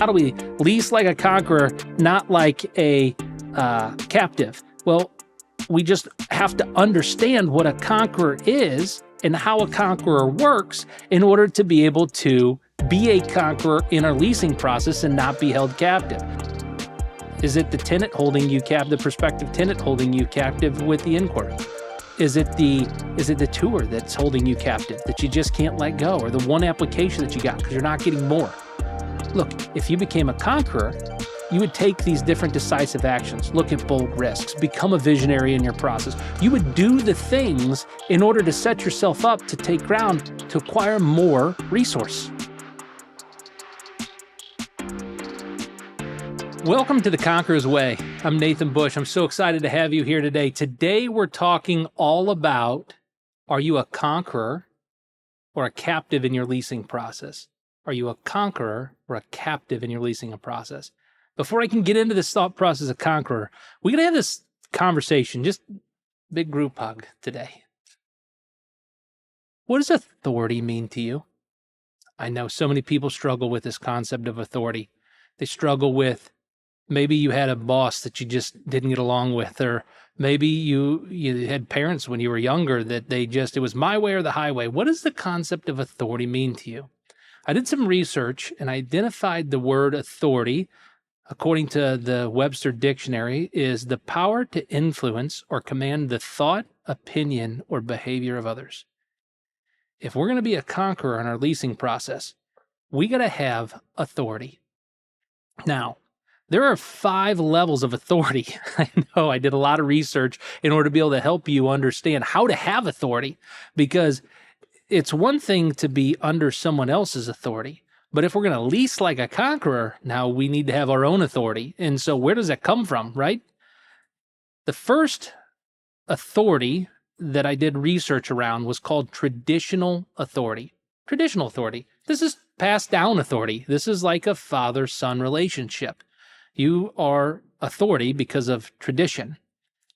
How do we lease like a conqueror, not like a captive? Well, we just have to understand what a conqueror is and how a conqueror works in order to be able to be a conqueror in our leasing process and not be held captive. Is it the tenant holding you captive, the prospective tenant holding you captive with the inquiry? Is it the tour that's holding you captive that you just can't let go, or the one application that you got because you're not getting more? Look, if you became a conqueror, you would take these different decisive actions, look at bold risks, become a visionary in your process. You would do the things in order to set yourself up to take ground, to acquire more resource. Welcome to the Conqueror's Way. I'm Nathan Bush. I'm so excited to have you here today. Today we're talking all about, are you a conqueror or a captive in your leasing process? Are you a conqueror or a captive in your leasing process? Before I can get into this thought process of conqueror, we're going to have this conversation, just big group hug today. What does authority mean to you? I know so many people struggle with this concept of authority. They struggle with, maybe you had a boss that you just didn't get along with, or maybe you had parents when you were younger that it was my way or the highway. What does the concept of authority mean to you? I did some research and identified the word authority, according to the Webster Dictionary, is the power to influence or command the thought, opinion, or behavior of others. If we're going to be a conqueror in our leasing process, we got to have authority. Now, there are 5 levels of authority. I know I did a lot of research in order to be able to help you understand how to have authority, because it's one thing to be under someone else's authority, but if we're going to lease like a conqueror, now we need to have our own authority. And so where does that come from, right? The first authority that I did research around was called traditional authority. Traditional authority. This is passed down authority. This is like a father-son relationship. You are authority because of tradition.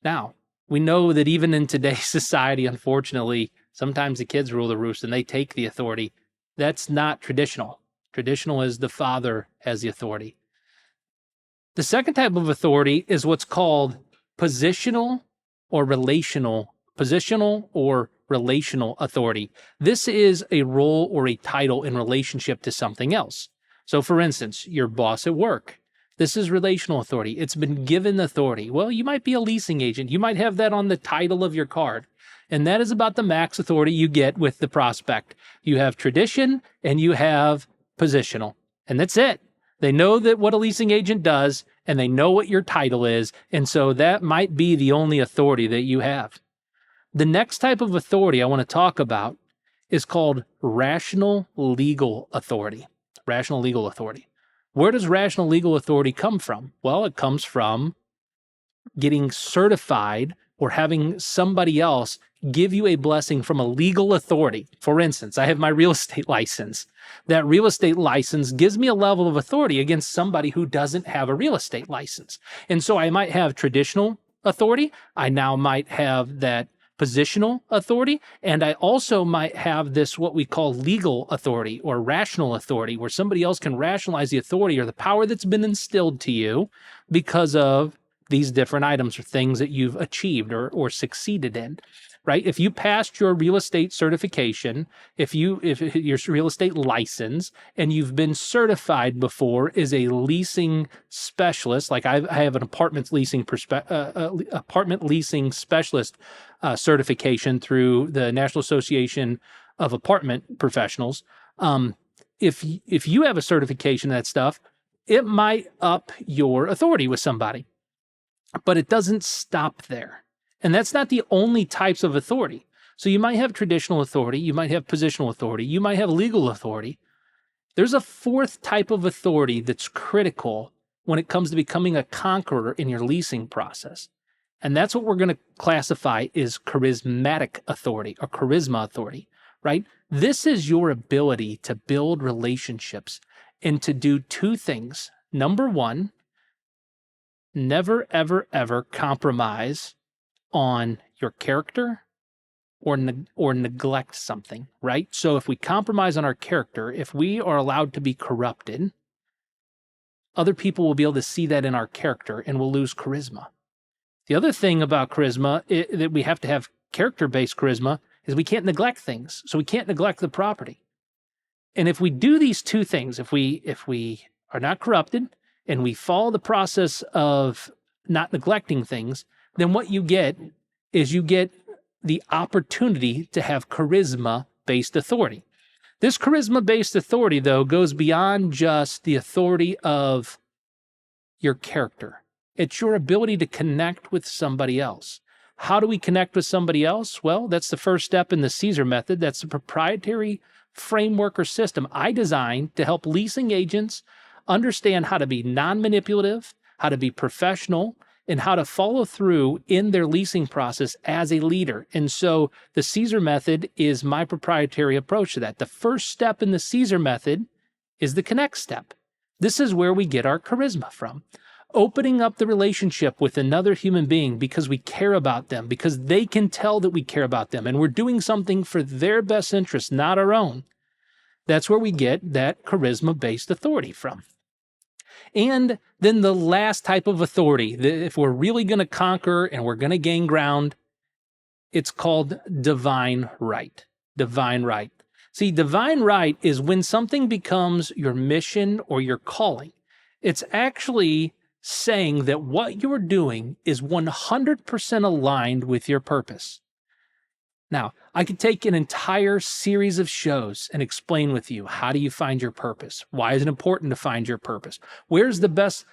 Now, we know that even in today's society, unfortunately, sometimes the kids rule the roost and they take the authority. That's not traditional. Traditional is the father has the authority. The second type of authority is what's called positional or relational authority. This is a role or a title in relationship to something else. So for instance, your boss at work. This is relational authority. It's been given authority. Well, you might be a leasing agent. You might have that on the title of your card. And that is about the max authority you get with the prospect. You have tradition and you have positional. And that's it. They know that what a leasing agent does, and they know what your title is. And so that might be the only authority that you have. The next type of authority I want to talk about is called rational legal authority. Rational legal authority. Where does rational legal authority come from? Well, it comes from getting certified or having somebody else give you a blessing from a legal authority. For instance, I have my real estate license. That real estate license gives me a level of authority against somebody who doesn't have a real estate license. And so I might have traditional authority. I now might have that positional authority, and I also might have this what we call legal authority or rational authority, where somebody else can rationalize the authority or the power that's been instilled to you because of these different items or things that you've achieved or succeeded in, right? If you passed your real estate certification, if your real estate license, and you've been certified before as a leasing specialist, like I have an apartment leasing specialist certification through the National Association of Apartment Professionals. If you have a certification of that stuff, it might up your authority with somebody. But it doesn't stop there. And that's not the only types of authority. So you might have traditional authority, you might have positional authority, you might have legal authority. There's a fourth type of authority that's critical when it comes to becoming a conqueror in your leasing process. And that's what we're going to classify as charismatic authority or charisma authority, right? This is your ability to build relationships and to do 2 things. Number 1, never, ever, ever compromise on your character or neglect something, right? So if we compromise on our character, if we are allowed to be corrupted, other people will be able to see that in our character and we'll lose charisma. The other thing about charisma that we have to have character-based charisma is we can't neglect things. So we can't neglect the property. And if we do these two things, if we are not corrupted and we follow the process of not neglecting things, then what you get is you get the opportunity to have charisma-based authority. This charisma-based authority, though, goes beyond just the authority of your character. It's your ability to connect with somebody else. How do we connect with somebody else? Well, that's the first step in the Caesar method. That's the proprietary framework or system I designed to help leasing agents understand how to be non-manipulative, how to be professional, and how to follow through in their leasing process as a leader. And so the Caesar method is my proprietary approach to that. The first step in the Caesar method is the connect step. This is where we get our charisma from. Opening up the relationship with another human being because we care about them, because they can tell that we care about them, and we're doing something for their best interest, not our own. That's where we get that charisma-based authority from. And then the last type of authority, if we're really going to conquer and we're going to gain ground, it's called divine right. Divine right. See, divine right is when something becomes your mission or your calling. It's actually saying that what you're doing is 100% aligned with your purpose. Now, I could take an entire series of shows and explain with you, how do you find your purpose? Why is it important to find your purpose? Where's the best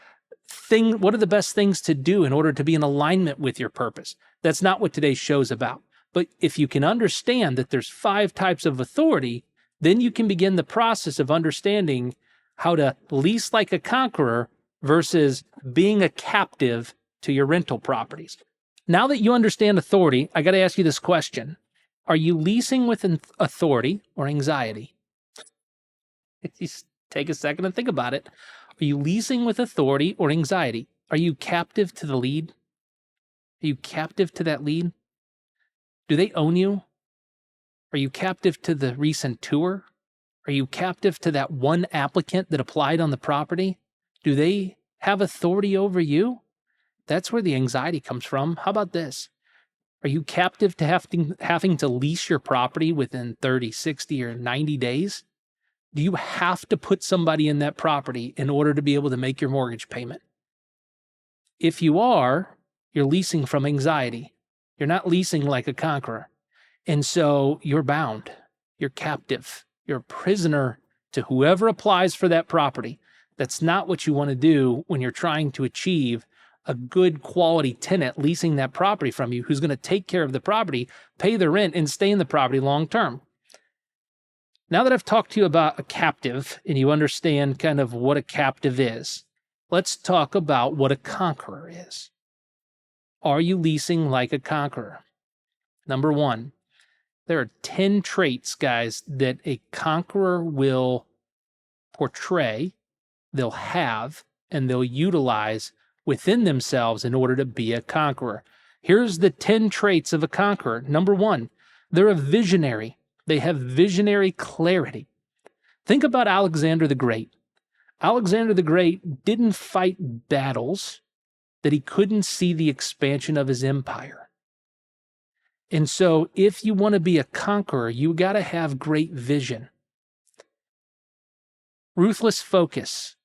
thing? What are the best things to do in order to be in alignment with your purpose? That's not what today's show is about. But if you can understand that there's 5 types of authority, then you can begin the process of understanding how to lease like a conqueror versus being a captive to your rental properties. Now that you understand authority, I got to ask you this question. Are you leasing with authority or anxiety? Just take a second and think about it. Are you leasing with authority or anxiety? Are you captive to the lead? Are you captive to that lead? Do they own you? Are you captive to the recent tour? Are you captive to that one applicant that applied on the property? Do they have authority over you? That's where the anxiety comes from. How about this? Are you captive to having to lease your property within 30, 60, or 90 days? Do you have to put somebody in that property in order to be able to make your mortgage payment? If you are, you're leasing from anxiety. You're not leasing like a conqueror. And so you're bound. You're captive. You're a prisoner to whoever applies for that property. That's not what you want to do when you're trying to achieve a good quality tenant leasing that property from you who's going to take care of the property, pay the rent, and stay in the property long term. Now that I've talked to you about a captive and you understand kind of what a captive is, let's talk about what a conqueror is. Are you leasing like a conqueror? Number 1, there are 10 traits, guys, that a conqueror will portray, they'll have, and they'll utilize within themselves in order to be a conqueror. Here's the 10 traits of a conqueror. Number 1, they're a visionary. They have visionary clarity. Think about Alexander the Great. Alexander the Great didn't fight battles that he couldn't see the expansion of his empire. And so if you want to be a conqueror, you got to have great vision. Ruthless focus.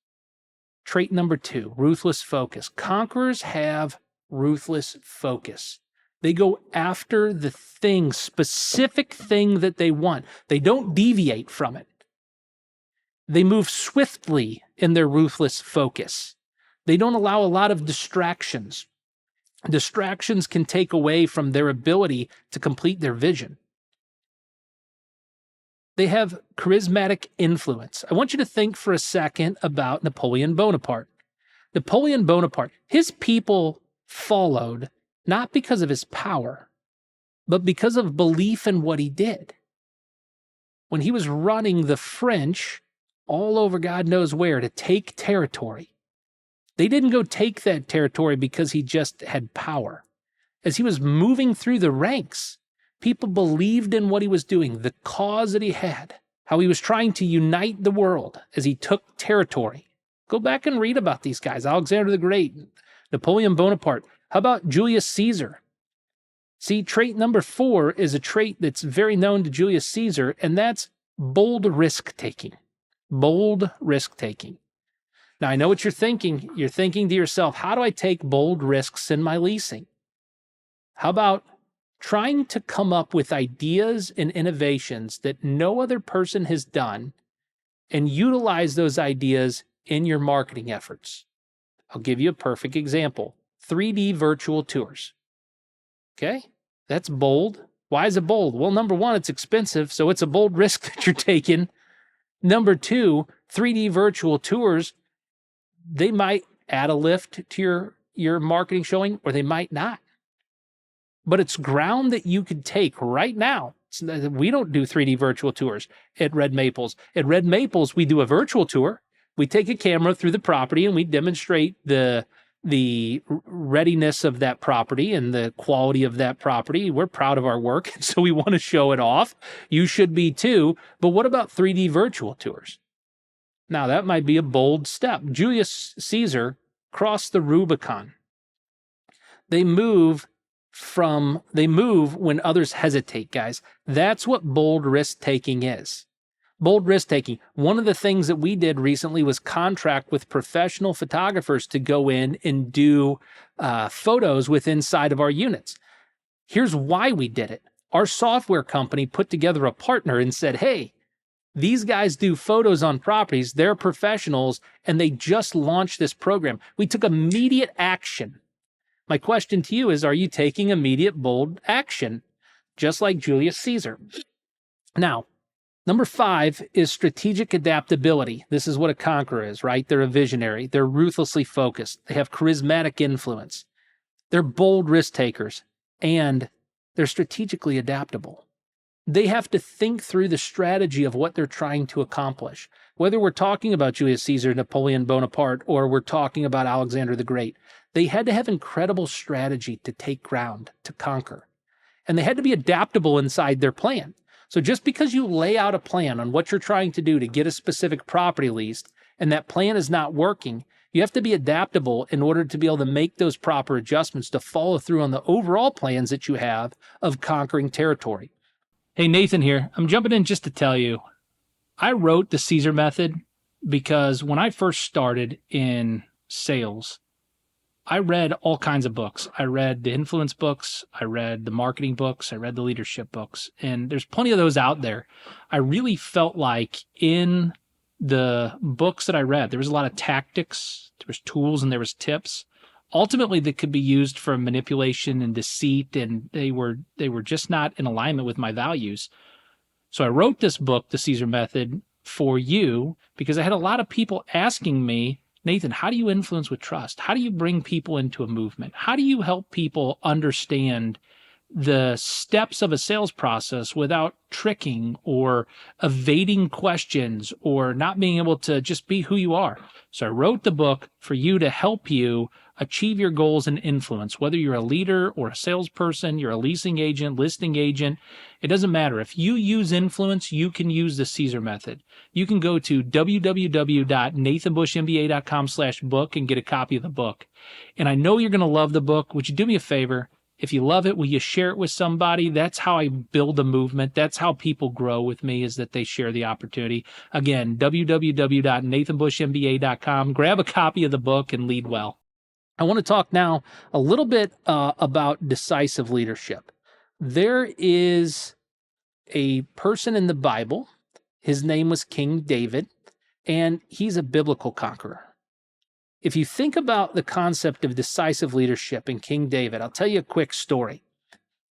Trait number 2, ruthless focus. Conquerors have ruthless focus. They go after the thing, specific thing that they want. They don't deviate from it. They move swiftly in their ruthless focus. They don't allow a lot of distractions. Distractions can take away from their ability to complete their vision. They have charismatic influence. I want you to think for a second about Napoleon Bonaparte. Napoleon Bonaparte, his people followed not because of his power, but because of belief in what he did. When he was running the French all over God knows where to take territory, they didn't go take that territory because he just had power. As he was moving through the ranks, people believed in what he was doing, the cause that he had, how he was trying to unite the world as he took territory. Go back and read about these guys. Alexander the Great, Napoleon Bonaparte. How about Julius Caesar? See, trait number 4 is a trait that's very known to Julius Caesar, and that's bold risk-taking. Bold risk-taking. Now, I know what you're thinking. You're thinking to yourself, how do I take bold risks in my leasing? How about trying to come up with ideas and innovations that no other person has done and utilize those ideas in your marketing efforts? I'll give you a perfect example. 3D virtual tours. Okay, that's bold. Why is it bold? Well, number 1, it's expensive, so it's a bold risk that you're taking. Number 2, 3D virtual tours, they might add a lift to your marketing showing, or they might not. But it's ground that you could take right now. We don't do 3D virtual tours at Red Maples. At Red Maples, we do a virtual tour. We take a camera through the property and we demonstrate the readiness of that property and the quality of that property. We're proud of our work, so we want to show it off. You should be too. But what about 3D virtual tours? Now, that might be a bold step. Julius Caesar crossed the Rubicon. They move when others hesitate, guys. That's what bold risk-taking is. Bold risk-taking. One of the things that we did recently was contract with professional photographers to go in and do photos with inside of our units. Here's why we did it. Our software company put together a partner and said, hey, these guys do photos on properties. They're professionals, and they just launched this program. We took immediate action. My question to you is, are you taking immediate, bold action, just like Julius Caesar? Now, number 5 is strategic adaptability. This is what a conqueror is, right? They're a visionary. They're ruthlessly focused. They have charismatic influence. They're bold risk takers, and they're strategically adaptable. They have to think through the strategy of what they're trying to accomplish. Whether we're talking about Julius Caesar, Napoleon Bonaparte, or we're talking about Alexander the Great, they had to have incredible strategy to take ground, to conquer. And they had to be adaptable inside their plan. So just because you lay out a plan on what you're trying to do to get a specific property leased, and that plan is not working, you have to be adaptable in order to be able to make those proper adjustments to follow through on the overall plans that you have of conquering territory. Hey, Nathan here. I'm jumping in just to tell you, I wrote the Caesar method because when I first started in sales, I read all kinds of books. I read the influence books, I read the marketing books, I read the leadership books, and there's plenty of those out there. I really felt like in the books that I read, there was a lot of tactics, there was tools, and there was tips. Ultimately, that could be used for manipulation and deceit, and they were just not in alignment with my values. So I wrote this book, The Caesar Method, for you because I had a lot of people asking me, Nathan, how do you influence with trust? How do you bring people into a movement? How do you help people understand the steps of a sales process without tricking or evading questions or not being able to just be who you are? So I wrote the book for you to help you achieve your goals and influence, whether you're a leader or a salesperson, you're a leasing agent, listing agent, it doesn't matter. If you use influence, you can use the Caesar method. You can go to www.nathanbushmba.com/book and get a copy of the book. And I know you're going to love the book. Would you do me a favor? If you love it, will you share it with somebody? That's how I build a movement. That's how people grow with me, is that they share the opportunity. Again, www.nathanbushmba.com. Grab a copy of the book and lead well. I want to talk now a little bit about decisive leadership. There is a person in the Bible. His name was King David, and he's a biblical conqueror. If you think about the concept of decisive leadership in King David, I'll tell you a quick story.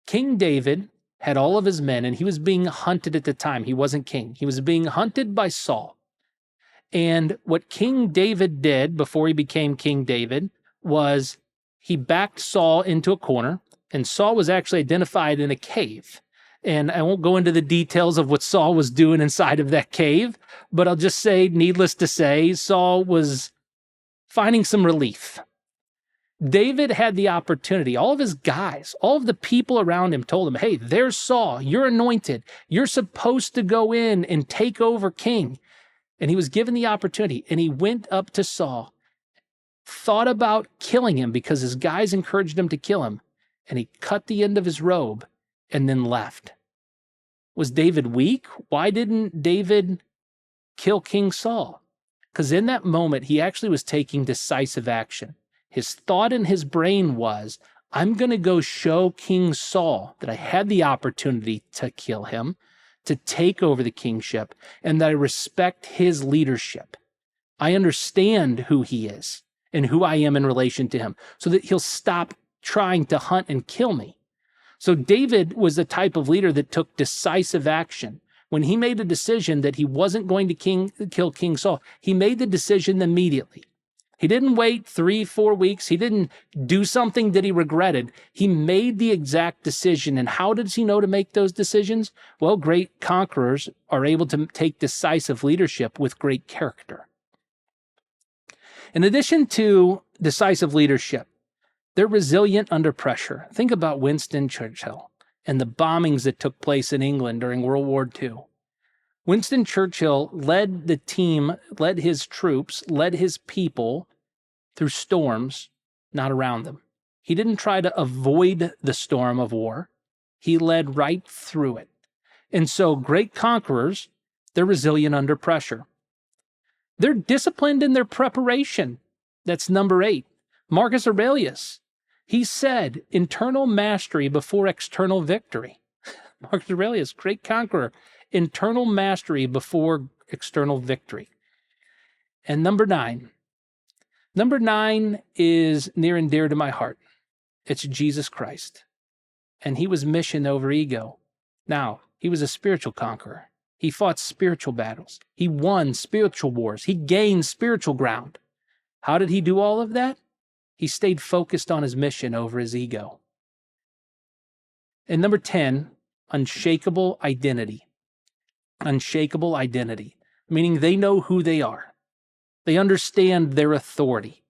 King David had all of his men, and he was being hunted at the time. He wasn't king. He was being hunted by Saul. And what King David did before he became King David was he backed Saul into a corner, and Saul was actually identified in a cave. And I won't go into the details of what Saul was doing inside of that cave, but I'll just say, needless to say, Saul was finding some relief. David had the opportunity. All of his guys, all of the people around him told him, hey, there's Saul. You're anointed. You're supposed to go in and take over king. and he was given the opportunity, and he went up to Saul, thought about killing him because his guys encouraged him to kill him, and he cut the end of his robe and then left. Was David weak? Why didn't David kill King Saul? Because in that moment, he actually was taking decisive action. His thought in his brain was, I'm going to go show King Saul that I had the opportunity to kill him, to take over the kingship, and that I respect his leadership. I understand who he is and who I am in relation to him, so that he'll stop trying to hunt and kill me. So David was the type of leader that took decisive action. When he made a decision that he wasn't going to kill King Saul, he made the decision immediately. He didn't wait 3-4 weeks. He didn't do something that he regretted. He made the exact decision. And how does he know to make those decisions? Well, great conquerors are able to take decisive leadership with great character. In addition to decisive leadership, they're resilient under pressure. Think about Winston Churchill and the bombings that took place in England during World War II. Winston Churchill led the team, led his troops, led his people through storms, not around them. He didn't try to avoid the storm of war. He led right through it. And so great conquerors, they're resilient under pressure. They're disciplined in their preparation. That's number 8. Marcus Aurelius, he said, internal mastery before external victory. Marcus Aurelius, great conqueror, internal mastery before external victory. And number 9. Number 9 is near and dear to my heart. It's Jesus Christ. And he was mission over ego. Now, he was a spiritual conqueror. He fought spiritual battles. He won spiritual wars. He gained spiritual ground. How did he do all of that? He stayed focused on his mission over his ego. And number 10, unshakable identity. Unshakable identity, meaning they know who they are. They understand their authority.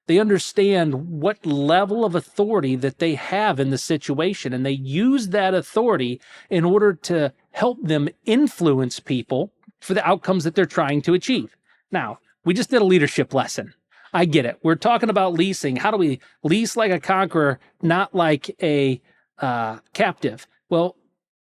They understand what level of authority that they have in the situation, and they use that authority in order to help them influence people for the outcomes that they're trying to achieve. Now, we just did a leadership lesson. I get it. We're talking about leasing. How do we lease like a conqueror, not like a captive? Well,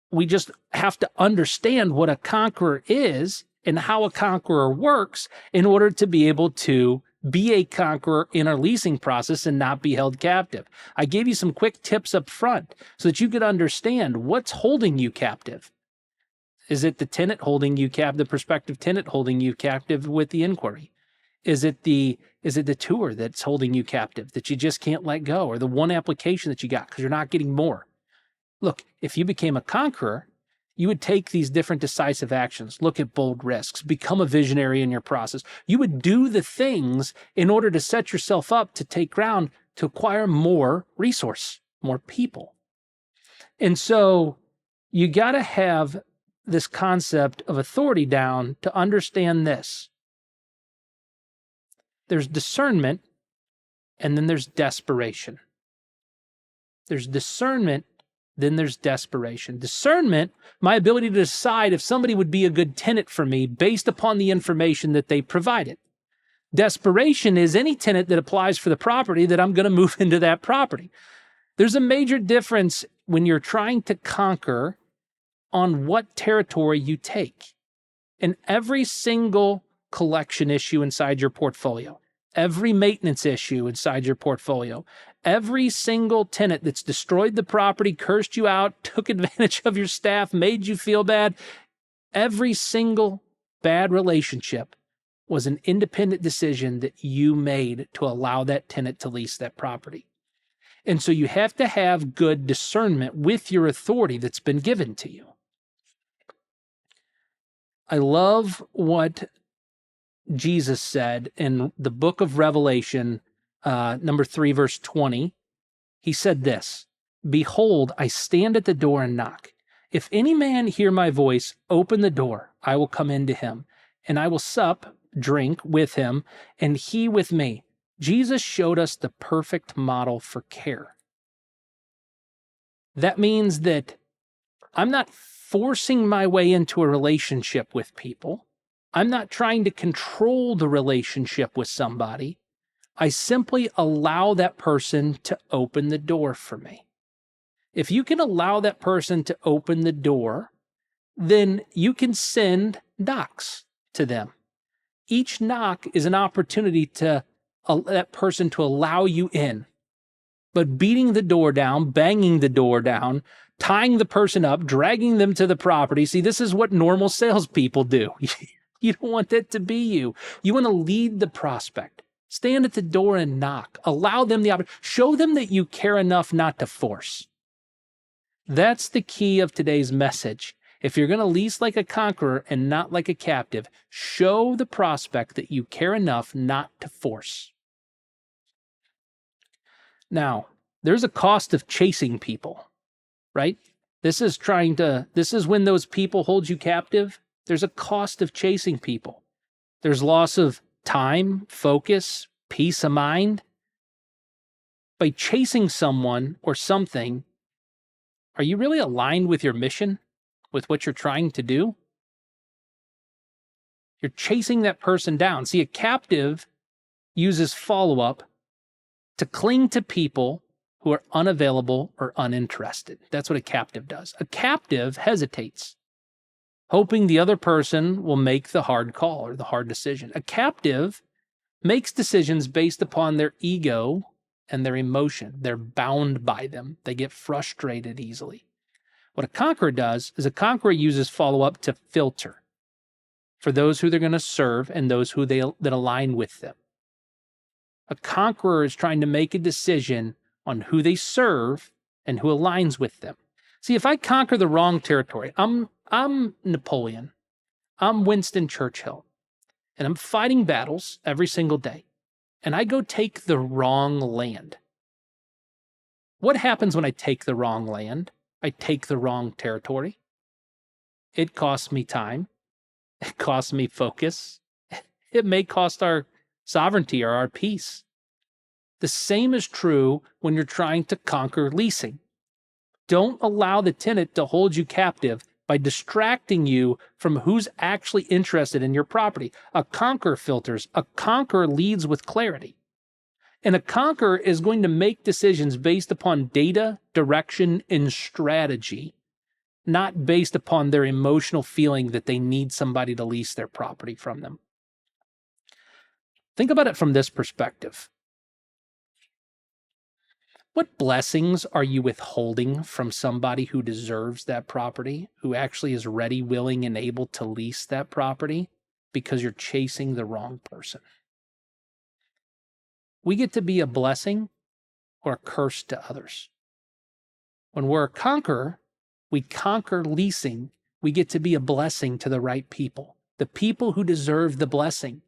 we just have to understand what a conqueror is and how a conqueror works in order to be able to be a conqueror in our leasing process and not be held captive. I gave you some quick tips up front so that you could understand what's holding you captive. Is it the tenant holding you captive, the prospective tenant holding you captive with the inquiry? Is it the tour that's holding you captive that you just can't let go, or the one application that you got because you're not getting more? Look, if you became a conqueror, you would take these different decisive actions, look at bold risks, become a visionary in your process. You would do the things in order to set yourself up to take ground, to acquire more resource, more people. And so you got to have this concept of authority down to understand this. There's discernment, and then there's desperation. There's discernment, then there's desperation. Discernment, my ability to decide if somebody would be a good tenant for me based upon the information that they provided. Desperation is any tenant that applies for the property that I'm going to move into that property. There's a major difference when you're trying to conquer on what territory you take. And every single collection issue inside your portfolio, every maintenance issue inside your portfolio, every single tenant that's destroyed the property, cursed you out, took advantage of your staff, made you feel bad, every single bad relationship was an independent decision that you made to allow that tenant to lease that property. And so you have to have good discernment with your authority that's been given to you. I love what Jesus said in the book of Revelation, number 3, verse 20. He said this, "Behold, I stand at the door and knock. If any man hear my voice, open the door. I will come into him, and I will sup, drink with him, and he with me." Jesus showed us the perfect model for care. That means that I'm not forcing my way into a relationship with people. I'm not trying to control the relationship with somebody. I simply allow that person to open the door for me. If you can allow that person to open the door, then you can send knocks to them. Each knock is an opportunity to that person to allow you in. But beating the door down, banging the door down, tying the person up, dragging them to the property. See, this is what normal salespeople do. You don't want that to be you. You want to lead the prospect. Stand at the door and knock. Allow them the opportunity. Show them that you care enough not to force. That's the key of today's message. If you're going to lease like a conqueror and not like a captive, show the prospect that you care enough not to force. Now, there's a cost of chasing people, right? This is when those people hold you captive. There's a cost of chasing people. There's loss of time, focus, peace of mind. By chasing someone or something, are you really aligned with your mission, with what you're trying to do? You're chasing that person down. See, a captive uses follow-up to cling to people who are unavailable or uninterested. That's what a captive does. A captive hesitates, hoping the other person will make the hard call or the hard decision. A captive makes decisions based upon their ego and their emotion. They're bound by them. They get frustrated easily. What a conqueror does is a conqueror uses follow-up to filter for those who they're going to serve and those who that align with them. A conqueror is trying to make a decision on who they serve and who aligns with them. See, if I conquer the wrong territory, I'm Napoleon, I'm Winston Churchill, and I'm fighting battles every single day, and I go take the wrong land. What happens when I take the wrong land? I take the wrong territory. It costs me time. It costs me focus. It may cost our sovereignty or our peace. The same is true when you're trying to conquer leasing. Don't allow the tenant to hold you captive by distracting you from who's actually interested in your property. A conqueror filters. A conqueror leads with clarity. And a conqueror is going to make decisions based upon data, direction, and strategy, not based upon their emotional feeling that they need somebody to lease their property from them. Think about it from this perspective. What blessings are you withholding from somebody who deserves that property, who actually is ready, willing, and able to lease that property because you're chasing the wrong person? We get to be a blessing or a curse to others. When we're a conqueror, we conquer leasing. We get to be a blessing to the right people, the people who deserve the blessing,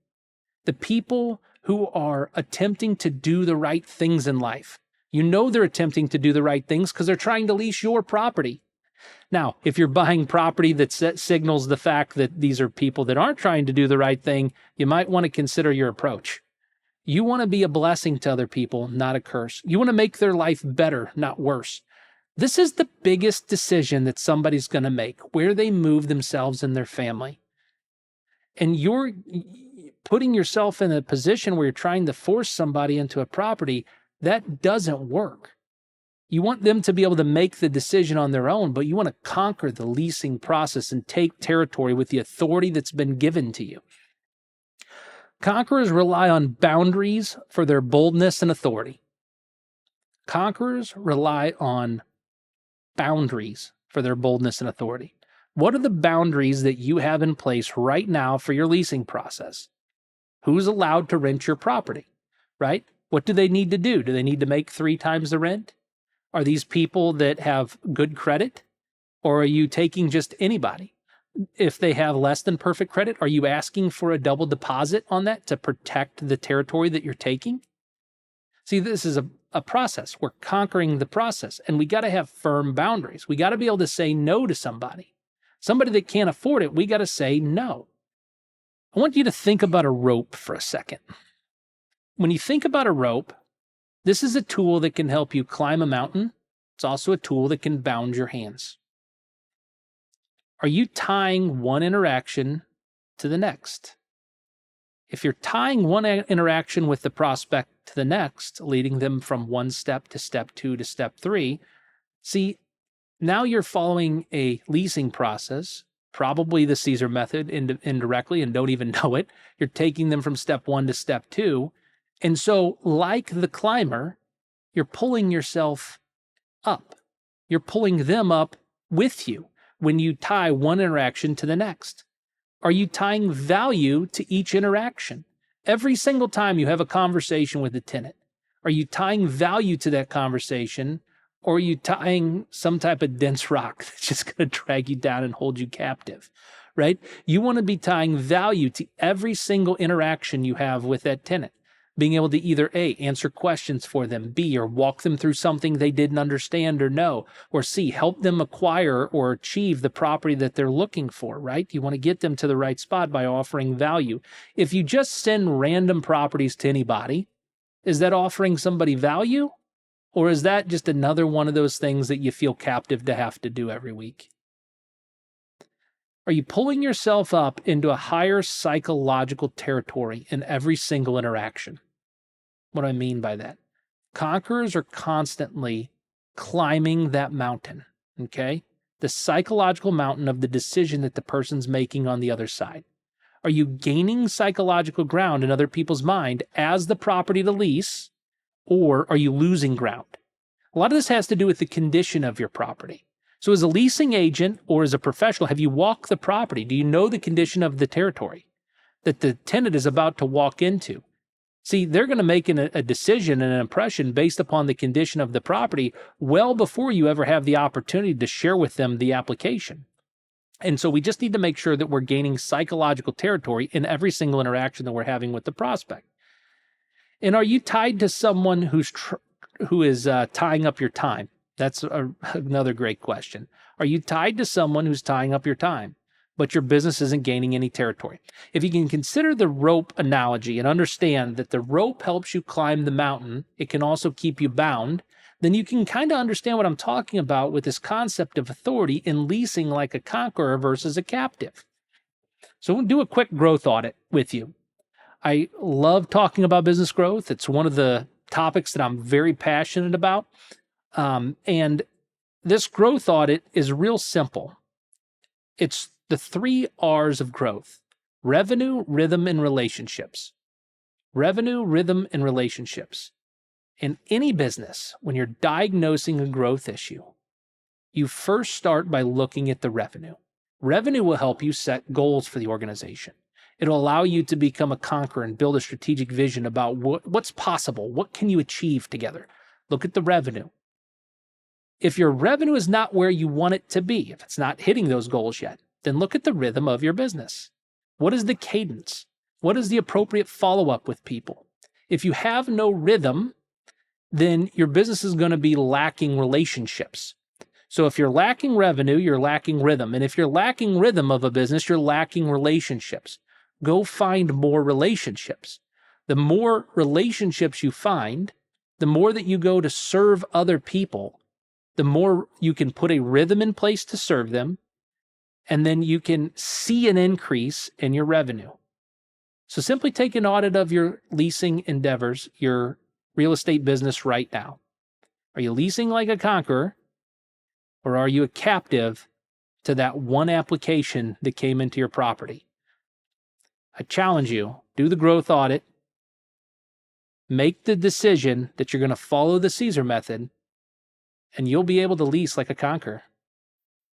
the people who are attempting to do the right things in life. You know they're attempting to do the right things because they're trying to lease your property. Now, if you're buying property that signals the fact that these are people that aren't trying to do the right thing, you might want to consider your approach. You want to be a blessing to other people, not a curse. You want to make their life better, not worse. This is the biggest decision that somebody's going to make, where they move themselves and their family. And you're putting yourself in a position where you're trying to force somebody into a property. That doesn't work. You want them to be able to make the decision on their own, but you want to conquer the leasing process and take territory with the authority that's been given to you. Conquerors rely on boundaries for their boldness and authority. Conquerors rely on boundaries for their boldness and authority. What are the boundaries that you have in place right now for your leasing process? Who's allowed to rent your property, right? What do they need to do? Do they need to make 3 times the rent? Are these people that have good credit? Or are you taking just anybody? If they have less than perfect credit, are you asking for a double deposit on that to protect the territory that you're taking? See, this is a process. We're conquering the process, and we got to have firm boundaries. We got to be able to say no to somebody. Somebody that can't afford it, we got to say no. I want you to think about a rope for a second. When you think about a rope, this is a tool that can help you climb a mountain. It's also a tool that can bound your hands. Are you tying one interaction to the next. If you're tying one interaction with the prospect to the next, leading them from one step to step 2 to step 3, see, now you're following a leasing process, probably the Caesar method indirectly and don't even know it. You're taking them from step 1 to step 2. And so, like the climber, you're pulling yourself up. You're pulling them up with you when you tie one interaction to the next. Are you tying value to each interaction? Every single time you have a conversation with a tenant, are you tying value to that conversation, or are you tying some type of dense rock that's just going to drag you down and hold you captive, right? You want to be tying value to every single interaction you have with that tenant, being able to either A, answer questions for them, B, or walk them through something they didn't understand or know, or C, help them acquire or achieve the property that they're looking for, right? You want to get them to the right spot by offering value. If you just send random properties to anybody, is that offering somebody value? Or is that just another one of those things that you feel captive to have to do every week? Are you pulling yourself up into a higher psychological territory in every single interaction? What do I mean by that? Conquerors are constantly climbing that mountain, okay? The psychological mountain of the decision that the person's making on the other side. Are you gaining psychological ground in other people's mind as the property to lease, or are you losing ground? A lot of this has to do with the condition of your property. So as a leasing agent or as a professional, have you walked the property? Do you know the condition of the territory that the tenant is about to walk into? See, they're going to make a decision and an impression based upon the condition of the property well before you ever have the opportunity to share with them the application. And so we just need to make sure that we're gaining psychological territory in every single interaction that we're having with the prospect. And are you tied to someone who is tying up your time? That's another great question. Are you tied to someone who's tying up your time, but your business isn't gaining any territory? If you can consider the rope analogy and understand that the rope helps you climb the mountain, it can also keep you bound, then you can kind of understand what I'm talking about with this concept of authority in leasing like a conqueror versus a captive. So we'll do a quick growth audit with you. I love talking about business growth. It's one of the topics that I'm very passionate about. And this growth audit is real simple. It's the 3 R's of growth: revenue, rhythm, and relationships. Revenue, rhythm, and relationships. In any business, when you're diagnosing a growth issue, you first start by looking at the revenue. Revenue will help you set goals for the organization. It'll allow you to become a conqueror and build a strategic vision about what's possible. What can you achieve together? Look at the revenue. If your revenue is not where you want it to be, if it's not hitting those goals yet, then look at the rhythm of your business. What is the cadence? What is the appropriate follow-up with people? If you have no rhythm, then your business is going to be lacking relationships. So if you're lacking revenue, you're lacking rhythm. And if you're lacking rhythm of a business, you're lacking relationships. Go find more relationships. The more relationships you find, the more that you go to serve other people, the more you can put a rhythm in place to serve them, and then you can see an increase in your revenue. So simply take an audit of your leasing endeavors, your real estate business right now. Are you leasing like a conqueror, or are you a captive to that one application that came into your property? I challenge you, do the growth audit, make the decision that you're going to follow the Caesar method, and you'll be able to lease like a conqueror.